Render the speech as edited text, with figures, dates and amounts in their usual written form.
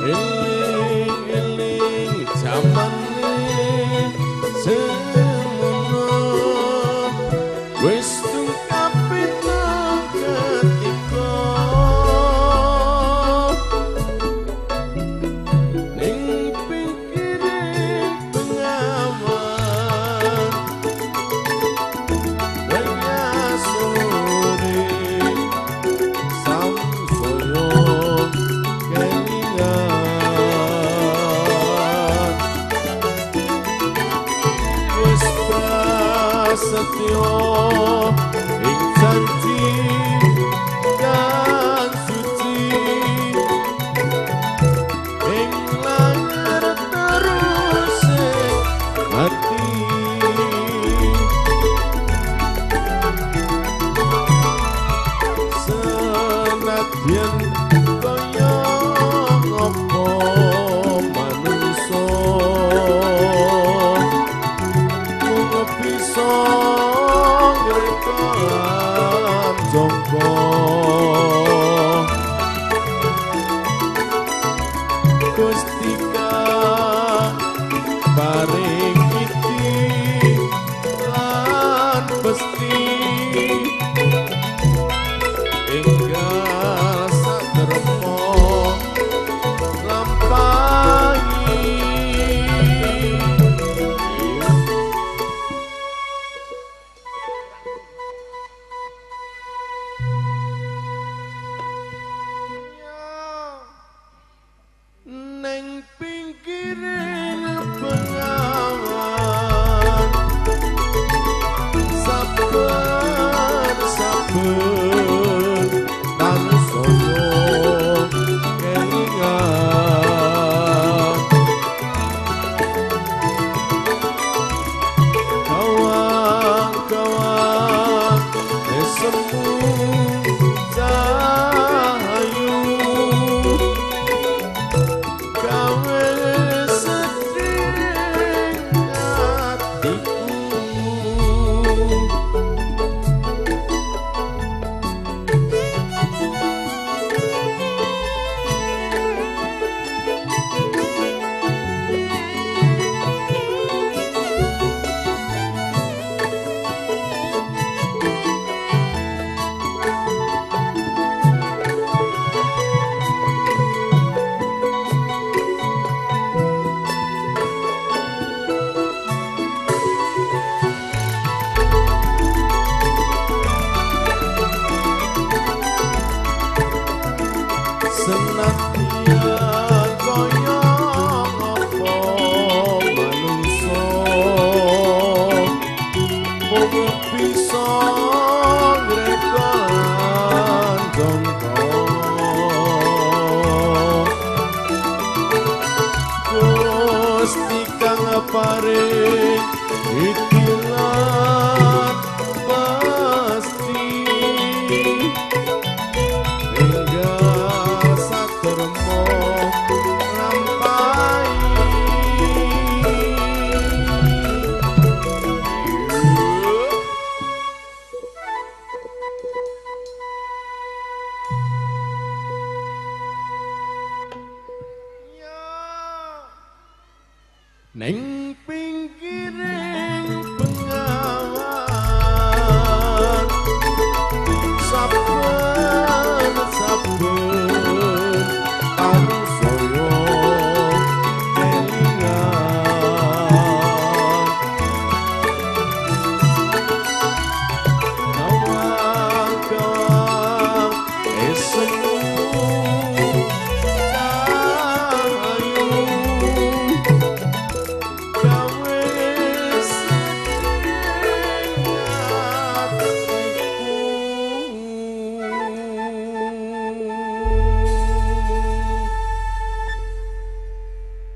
eling-eling jamane semono wis tungkapita ketika ning pinggiring Bengawan Sore samsoyo kelingan wis prasetyo ing janji kang suci ing langgar terus hati senadyan kaya ngopo manungsa mung bisa ngrekan jangka Gusti paring iki lan pesti enggal satermo lampahi neng pinggiring Bengawan saben-saben tansaya kelingan kawan-kawan semu cahayu gawe sedih hatiku senadyan kaya ngopo manungsa mung bisa ngrekan jangka Gusti kang paring iki lan pasti enggal satermo lampahi neng